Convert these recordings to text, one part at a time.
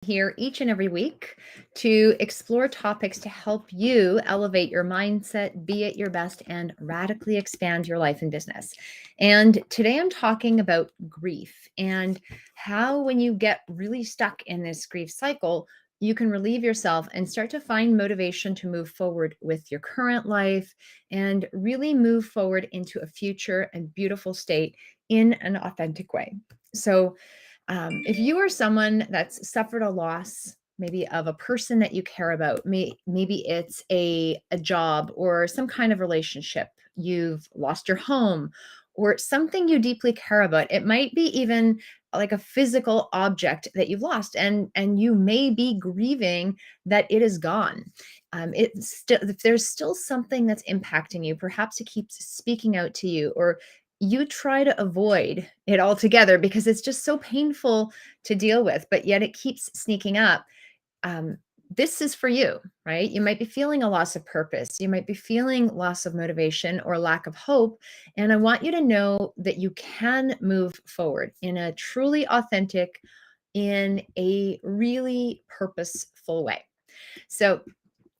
here each and every week to explore topics to help you elevate your mindset, be at your best, and radically expand your life and business. And today I'm talking about grief and how, when you get really stuck in this grief cycle, you can relieve yourself and start to find motivation to move forward with your current life and really move forward into a future and beautiful state in an authentic way. So, if you are someone that's suffered a loss, maybe of a person that you care about, maybe it's a job or some kind of relationship, you've lost your home or something you deeply care about. It might be even like a physical object that you've lost, and you may be grieving that it is gone. It's still, if there's still something that's impacting you, perhaps it keeps speaking out to you, or you try to avoid it altogether because it's just so painful to deal with, but yet it keeps sneaking up. Um, this is for you, right? You might be feeling a loss of purpose. You might be feeling loss of motivation or lack of hope. And I want you to know that you can move forward in a truly authentic, in a really purposeful way. So,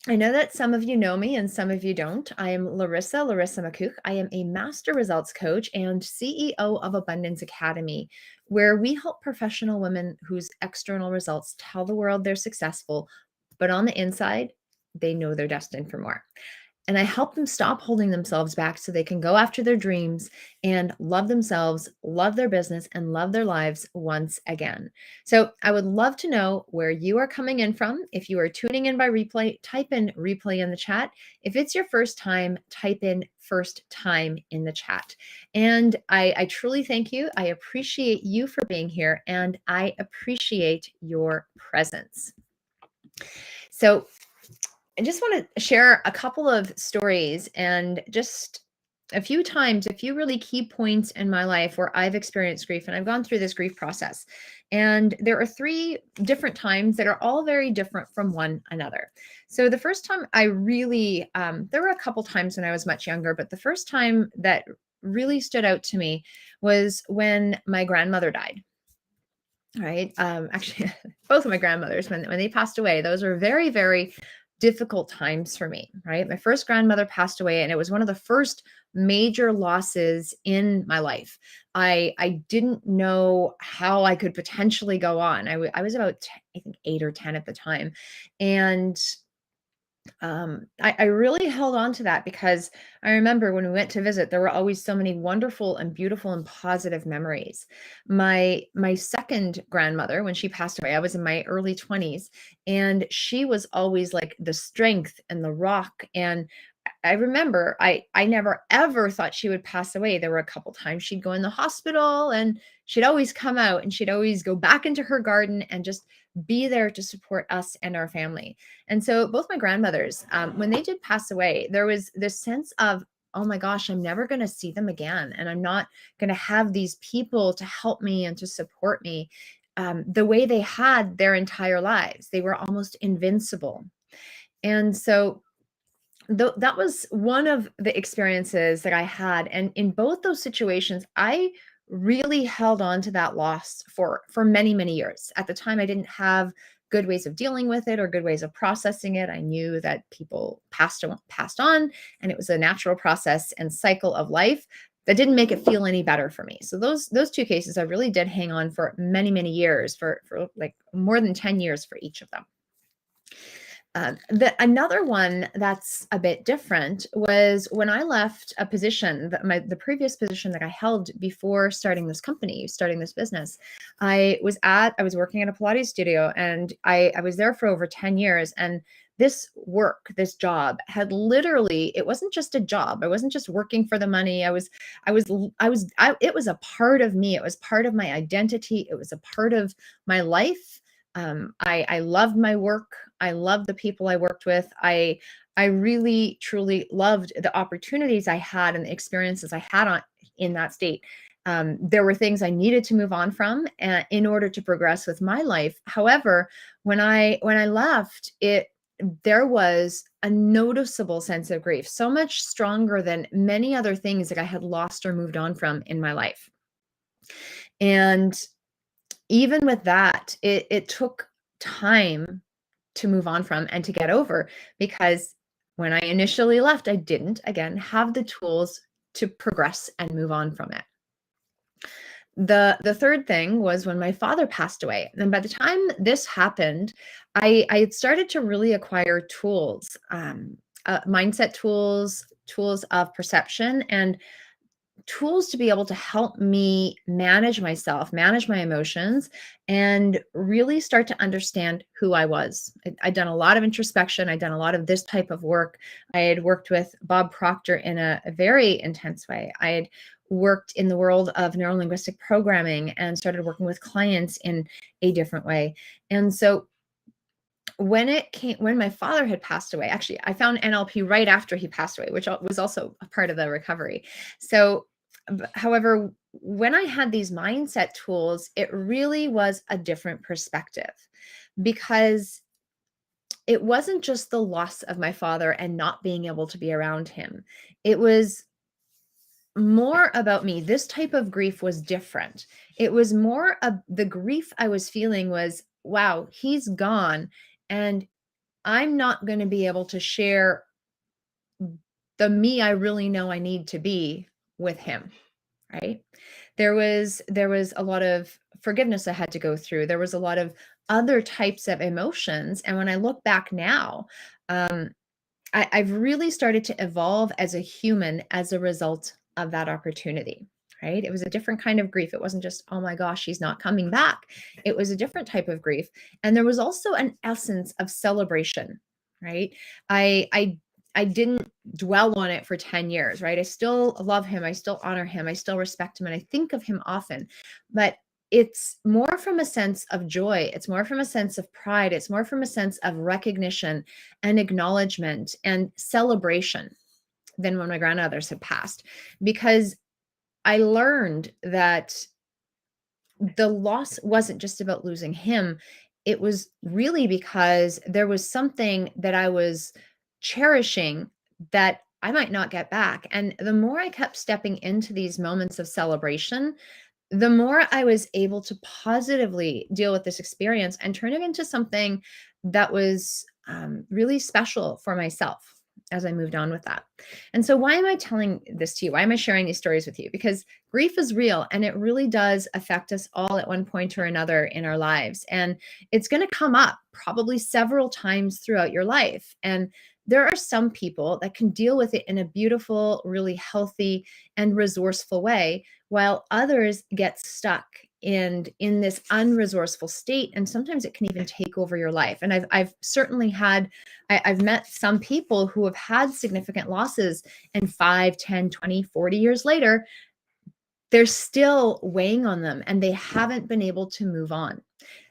I know that some of you know me and some of you don't. I am Larisa McCook. I am a master results coach and CEO of Abundance Academy, where we help professional women whose external results tell the world they're successful, but on the inside, they know they're destined for more. And I help them stop holding themselves back so they can go after their dreams and love themselves, love their business, and love their lives once again. So I would love to know where you are coming in from. If you are tuning in by replay, type in replay in the chat. If it's your first time, type in first time in the chat. And I truly thank you. I appreciate you for being here, and I appreciate your presence. So I just want to share a couple of stories and just a few really key points in my life where I've experienced grief, and I've gone through this grief process. And there are three different times that are all very different from one another. So the first time I really, there were a couple times when I was much younger, but the first time that really stood out to me was when my grandmother died. Right. Actually, both of my grandmothers, when they passed away, those were very, very difficult times for me. Right. My first grandmother passed away, and it was one of the first major losses in my life. I didn't know how I could potentially go on. I was about, I think, 8 or 10 at the time. And I really held on to that because I remember when we went to visit, there were always so many wonderful and beautiful and positive memories. My second grandmother, when she passed away, I was in my early 20s, and she was always like the strength and the rock. And I remember I never ever thought she would pass away. There were a couple times she'd go in the hospital, and she'd always come out, and she'd always go back into her garden and just be there to support us and our family. And so both my grandmothers, when they did pass away, there was this sense of, oh my gosh, I'm never going to see them again. And I'm not going to have these people to help me and to support me the way they had their entire lives. They were almost invincible. And so that was one of the experiences that I had. And in both those situations, I really held on to that loss for many, many years. At the time, I didn't have good ways of dealing with it or good ways of processing it. I knew that people passed on, and it was a natural process and cycle of life that didn't make it feel any better for me. So those two cases, I really did hang on for many, many years, for like more than 10 years for each of them. Another one that's a bit different was when I left a position, the previous position that I held before starting this company, starting this business. I was working at a Pilates studio, and I was there for over 10 years. And this job had literally, it wasn't just a job. I wasn't just working for the money. It was a part of me. It was part of my identity. It was a part of my life. I loved my work. I loved the people I worked with. I really truly loved the opportunities I had and the experiences I had in that state. There were things I needed to move on from in order to progress with my life. However, when I left, there was a noticeable sense of grief, so much stronger than many other things that I had lost or moved on from in my life. And even with that, it took time to move on from and to get over, because when I initially left, I didn't, again, have the tools to progress and move on from it. The third thing was when my father passed away. And by the time this happened, I had started to really acquire tools, mindset tools, tools of perception, and tools to be able to help me manage myself, manage my emotions, and really start to understand who I was. I'd done a lot of introspection. I'd done a lot of this type of work. I had worked with Bob Proctor in a very intense way. I had worked in the world of neurolinguistic programming and started working with clients in a different way. And so when my father had passed away, actually, I found NLP right after he passed away, which was also a part of the recovery. So, however, when I had these mindset tools, it really was a different perspective, because it wasn't just the loss of my father and not being able to be around him. It was more about me. This type of grief was different. It was more of the grief I was feeling was, wow, he's gone. And I'm not going to be able to share the me I really know I need to be with him, right? There was a lot of forgiveness I had to go through. There was a lot of other types of emotions, and when I look back now, um, I've really started to evolve as a human as a result of that opportunity, right? It was a different kind of grief. It wasn't just, oh my gosh, she's not coming back. It was a different type of grief. And there was also an essence of celebration, right? I I didn't dwell on it for 10 years, right? I still love him. I still honor him. I still respect him. And I think of him often. But it's more from a sense of joy. It's more from a sense of pride. It's more from a sense of recognition and acknowledgement and celebration than when my grandmothers had passed, because I learned that the loss wasn't just about losing him. It was really because there was something that I was cherishing that I might not get back. And the more I kept stepping into these moments of celebration, the more I was able to positively deal with this experience and turn it into something that was really special for myself as I moved on with that. And so, why am I telling this to you? Why am I sharing these stories with you? Because grief is real and it really does affect us all at one point or another in our lives. And it's going to come up probably several times throughout your life. And there are some people that can deal with it in a beautiful, really healthy, and resourceful way, while others get stuck in this unresourceful state, and sometimes it can even take over your life. And I've certainly had I've met some people who have had significant losses, and 5, 10, 20, 40 years later, they're still weighing on them and they haven't been able to move on.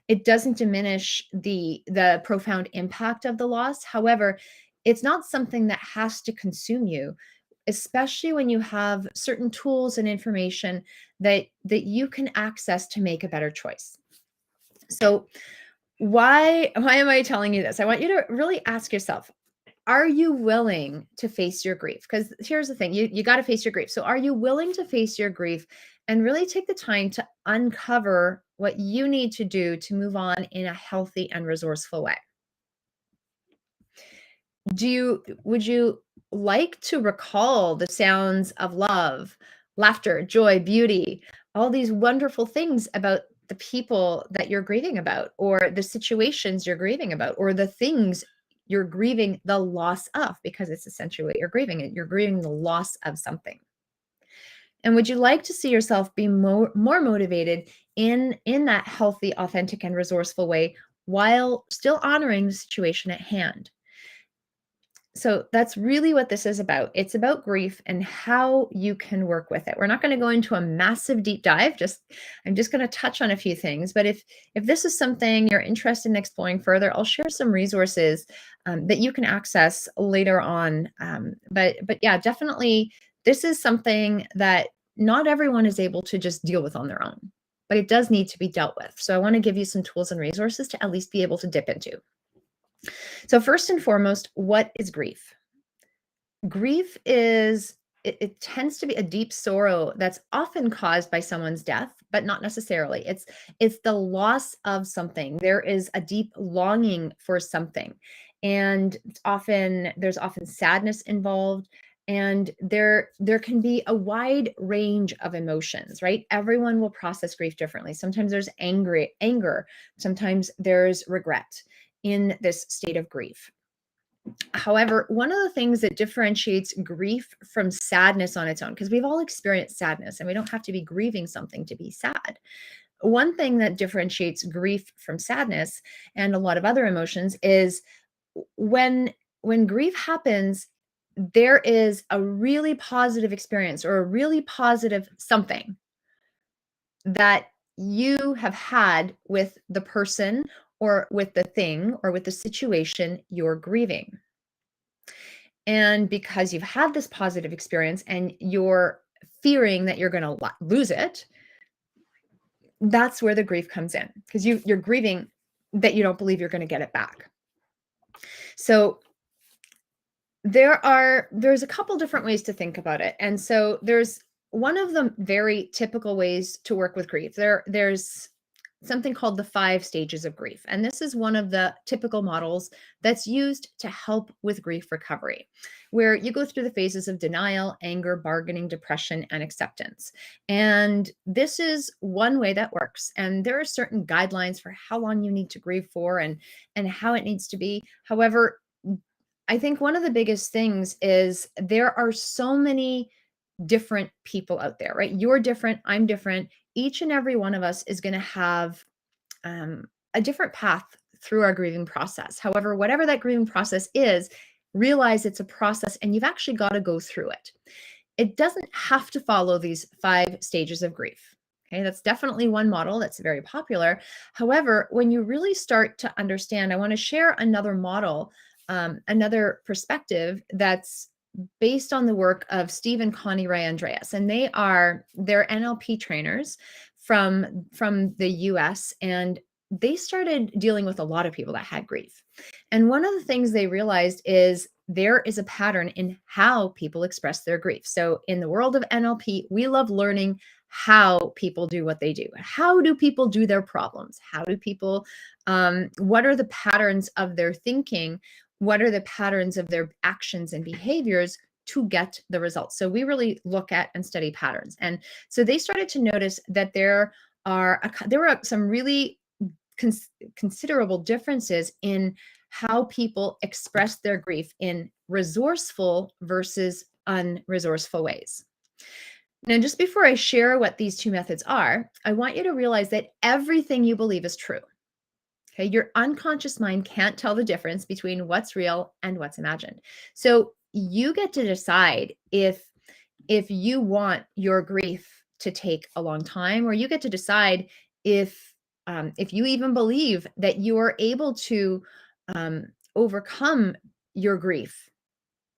It doesn't diminish the profound impact of the loss. However, it's not something that has to consume you, especially when you have certain tools and information that you can access to make a better choice. So why am I telling you this? I want you to really ask yourself, are you willing to face your grief? Because here's the thing, you got to face your grief. So are you willing to face your grief and really take the time to uncover what you need to do to move on in a healthy and resourceful way? Would you like to recall the sounds of love, laughter, joy, beauty, all these wonderful things about the people that you're grieving about, or the situations you're grieving about, or the things you're grieving the loss of, because it's essentially what you're grieving. You're grieving the loss of something. And would you like to see yourself be more motivated in that healthy, authentic, and resourceful way while still honoring the situation at hand? So that's really what this is about. It's about grief and how you can work with it. We're not going to go into a massive deep dive. I'm just going to touch on a few things. But if this is something you're interested in exploring further, I'll share some resources that you can access later on. But yeah, definitely, this is something that not everyone is able to just deal with on their own, but it does need to be dealt with. So I want to give you some tools and resources to at least be able to dip into. So first and foremost, what is grief? Grief is it tends to be a deep sorrow that's often caused by someone's death, but not necessarily. It's the loss of something. There is a deep longing for something, and there's often sadness involved, and there can be a wide range of emotions, right? Everyone will process grief differently. Sometimes there's anger, sometimes there's regret in this state of grief. However, one of the things that differentiates grief from sadness on its own, because we've all experienced sadness and we don't have to be grieving something to be sad. One thing that differentiates grief from sadness and a lot of other emotions is when when grief happens, there is a really positive experience or a really positive something that you have had with the person or with the thing or with the situation you're grieving. And because you've had this positive experience and you're fearing that you're going to lose it, that's where the grief comes in, because you're grieving that you don't believe you're going to get it back. So there's a couple different ways to think about it. And so there's one of the very typical ways to work with grief. There's something called the 5 stages of grief. And this is one of the typical models that's used to help with grief recovery, where you go through the phases of denial, anger, bargaining, depression, and acceptance. And this is one way that works. And there are certain guidelines for how long you need to grieve for and how it needs to be. However, I think one of the biggest things is there are so many different people out there, right? You're different, I'm different. Each and every one of us is going to have a different path through our grieving process. However, whatever that grieving process is, realize it's a process and you've actually got to go through it. It doesn't have to follow these 5 stages of grief. Okay, that's definitely one model that's very popular. However, when you really start to understand, I want to share another model, another perspective that's based on the work of Steve and Connie Ray Andreas, and they're NLP trainers from the US, and they started dealing with a lot of people that had grief. And one of the things they realized is there is a pattern in how people express their grief. So in the world of NLP, we love learning how people do what they do. How do people do their problems? How do people, what are the patterns of their thinking? What are the patterns of their actions and behaviors to get the results? So we really look at and study patterns. And so they started to notice that there were some really considerable differences in how people express their grief in resourceful versus unresourceful ways. Now, just before I share what these 2 methods are, I want you to realize that everything you believe is true. Okay, your unconscious mind can't tell the difference between what's real and what's imagined. So you get to decide if you want your grief to take a long time, or you get to decide if you even believe that you are able to overcome your grief,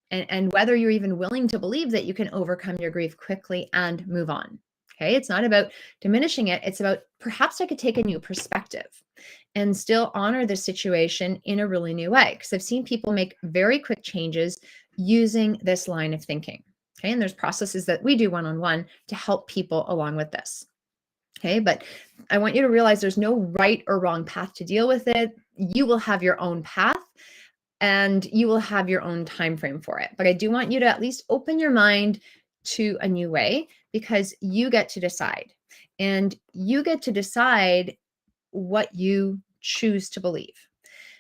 and whether you're even willing to believe that you can overcome your grief quickly and move on. Okay, it's not about diminishing it. It's about perhaps I could take a new perspective and still honor the situation in a really new way. Because I've seen people make very quick changes using this line of thinking. Okay, and there's processes that we do one-on-one to help people along with this. Okay, but I want you to realize there's no right or wrong path to deal with it. You will have your own path and you will have your own time frame for it. But I do want you to at least open your mind to a new way, because you get to decide. And you get to decide what you choose to believe.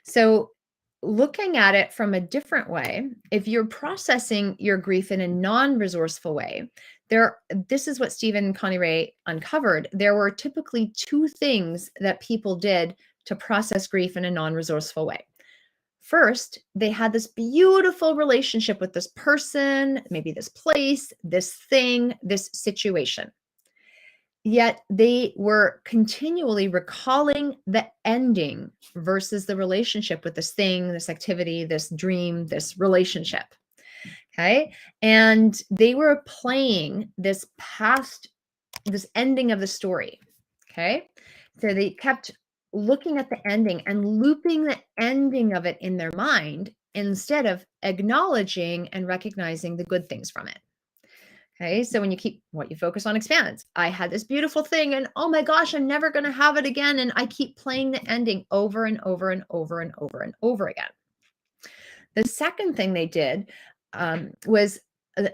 So looking at it from a different way, if you're processing your grief in a non-resourceful way, this is what Stephen and Connie Ray uncovered. There were typically 2 things that people did to process grief in a non-resourceful way. First, they had this beautiful relationship with this person, maybe this place, this thing, this situation. Yet they were continually recalling the ending versus the relationship with this thing, this activity, this dream, this relationship. Okay. And they were playing this ending of the story. Okay. So they kept looking at the ending and looping the ending of it in their mind instead of acknowledging and recognizing the good things from it. Okay. So when you keep what you focus on expands. I had this beautiful thing and oh my gosh, I'm never going to have it again. And I keep playing the ending over and over and over and over and over again. The second thing they did was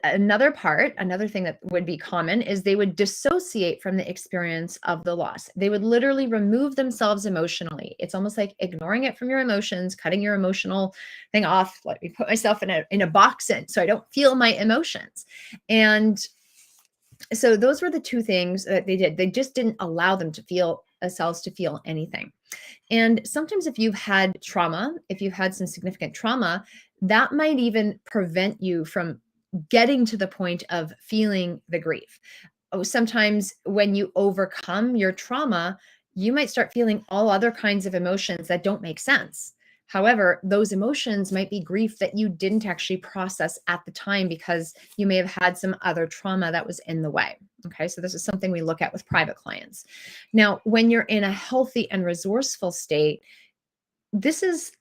another thing that would be common is they would dissociate from the experience of the loss. They would literally remove themselves emotionally. It's almost like ignoring it from your emotions, cutting your emotional thing off. Let me put myself in a box so I don't feel my emotions. And so those were the two things that they did. They just didn't allow them to feel themselves to feel anything. And sometimes if you've had trauma, if you've had some significant trauma, that might even prevent you from getting to the point of feeling the grief. Oh, sometimes when you overcome your trauma, you might start feeling all other kinds of emotions that don't make sense. However, those emotions might be grief that you didn't actually process at the time because you may have had some other trauma that was in the way. Okay, so this is something we look at with private clients. Now, when you're in a healthy and resourceful state, this is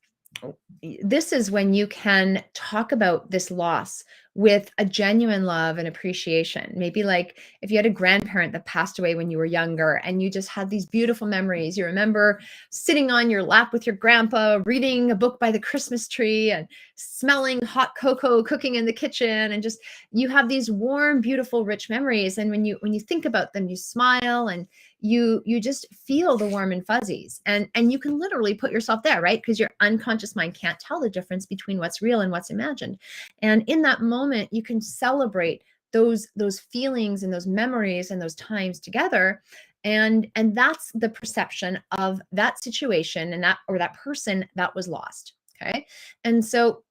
when you can talk about this loss with a genuine love and appreciation. Maybe like if you had a grandparent that passed away when you were younger and you just had these beautiful memories. You remember sitting on your lap with your grandpa, reading a book by the Christmas tree and smelling hot cocoa cooking in the kitchen, and just you have these warm, beautiful, rich memories. And when you think about them, you smile and you just feel the warm and fuzzies, and you can literally put yourself there, right? Because your unconscious mind can't tell the difference between what's real and what's imagined. And in that moment you can celebrate those feelings and those memories and those times together, and that's the perception of that situation and that person that was lost. Okay. And so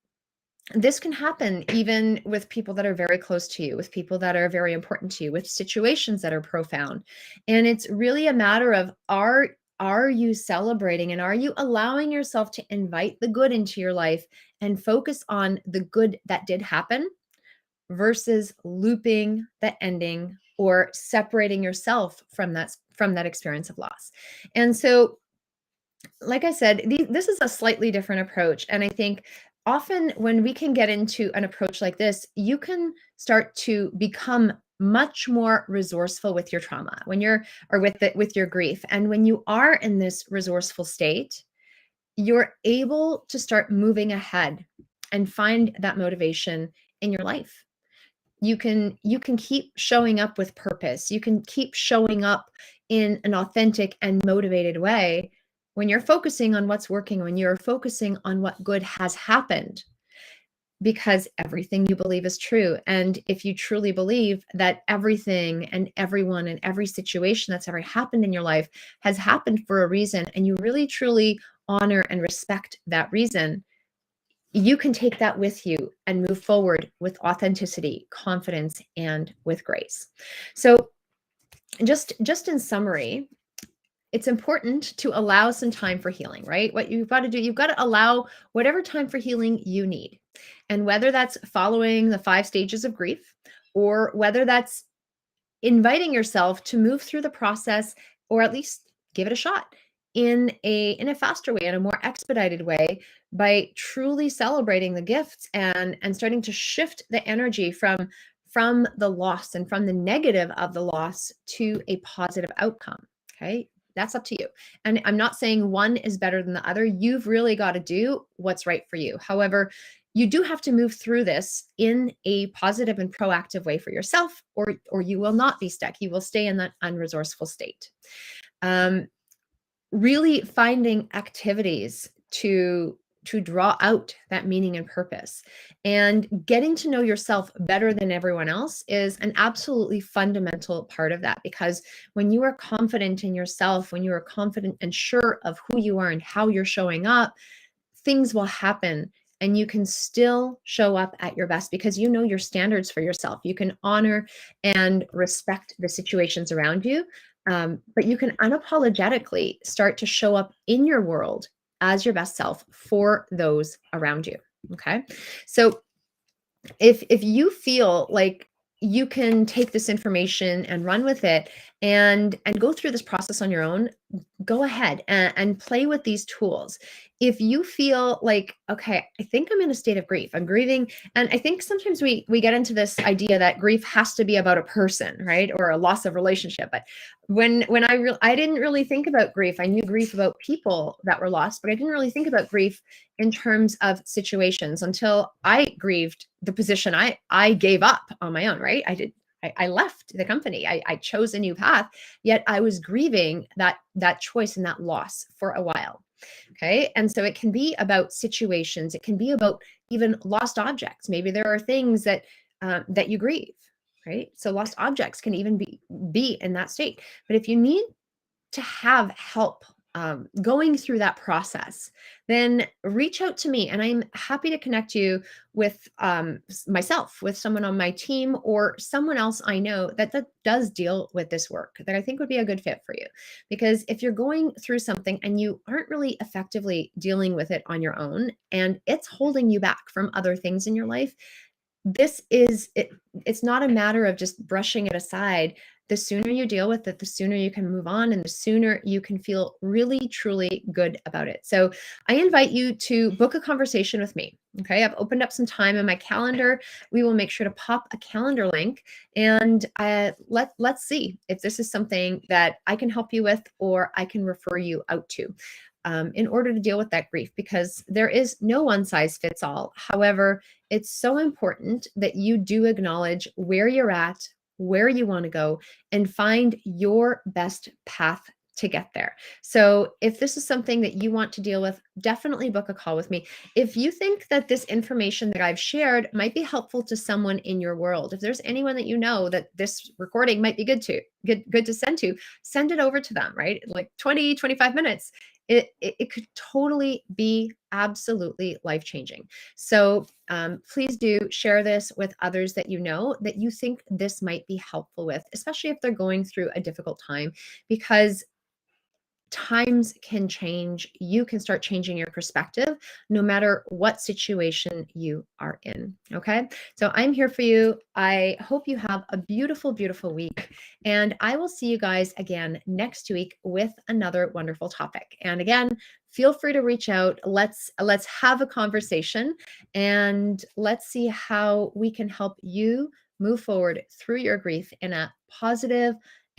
this can happen even with people that are very close to you, with people that are very important to you, with situations that are profound. And it's really a matter of are you celebrating and are you allowing yourself to invite the good into your life and focus on the good that did happen versus looping the ending or separating yourself from that experience of loss. And so like I said, this is a slightly different approach. And I think often when we can get into an approach like this, you can start to become much more resourceful with your trauma when you're or with your grief. And when you are in this resourceful state, you're able to start moving ahead and find that motivation in your life. You can keep showing up with purpose. You can keep showing up in an authentic and motivated way when you're focusing on what's working, when you're focusing on what good has happened, because everything you believe is true. And if you truly believe that everything and everyone and every situation that's ever happened in your life has happened for a reason, and you really truly honor and respect that reason, you can take that with you and move forward with authenticity, confidence, and with grace. So just in summary, it's important to allow some time for healing, right? What you've got to do, you've got to allow whatever time for healing you need. And whether that's following the 5 stages of grief, or whether that's inviting yourself to move through the process, or at least give it a shot in a faster way, in a more expedited way, by truly celebrating the gifts and starting to shift the energy from the loss and from the negative of the loss to a positive outcome. Okay, that's up to you. And I'm not saying one is better than the other. You've really got to do what's right for you. However, you do have to move through this in a positive and proactive way for yourself, or you will not be stuck. You will stay in that unresourceful state. Really finding activities to draw out that meaning and purpose, and getting to know yourself better than everyone else is an absolutely fundamental part of that. Because when you are confident in yourself, when you are confident and sure of who you are and how you're showing up, things will happen and you can still show up at your best because you know your standards for yourself. You can honor and respect the situations around you, but you can unapologetically start to show up in your world as your best self for those around you. Okay. So if you feel like you can take this information and run with it and go through this process on your own, go ahead and play with these tools. If you feel like, okay, I think I'm in a state of grief, I'm grieving, and I think sometimes we get into this idea that grief has to be about a person, right, or a loss of relationship. But I didn't really think about grief. I knew grief about people that were lost, but I didn't really think about grief in terms of situations until I grieved the position I gave up on my own, right? I left the company. I chose a new path, yet I was grieving that choice and that loss for a while. Okay. And so it can be about situations. It can be about even lost objects. Maybe there are things that you grieve, right? So lost objects can even be in that state. But if you need to have help going through that process, then reach out to me and I'm happy to connect you with myself, with someone on my team or someone else I know that does deal with this work that I think would be a good fit for you. Because if you're going through something and you aren't really effectively dealing with it on your own and it's holding you back from other things in your life, it's not a matter of just brushing it aside. The sooner you deal with it, the sooner you can move on and the sooner you can feel really truly good about it. So I invite you to book a conversation with me. Okay, I've opened up some time in my calendar. We will make sure to pop a calendar link and let's see if this is something that I can help you with or I can refer you out to in order to deal with that grief, because there is no one size fits all. However, it's so important that you do acknowledge where you're at, where you want to go, and find your best path to get there. So, if this is something that you want to deal with, definitely book a call with me. If you think that this information that I've shared might be helpful to someone in your world, if there's anyone that you know that this recording might be good to send it over to them, right? Like 20, 25 minutes. It could totally be absolutely life changing. So please do share this with others that you know that you think this might be helpful with, especially if they're going through a difficult time, because times can change. You can start changing your perspective no matter what situation you are in. Okay. So I'm here for you. I hope you have a beautiful, beautiful week. And I will see you guys again next week with another wonderful topic. And again, feel free to reach out. Let's have a conversation and let's see how we can help you move forward through your grief in a positive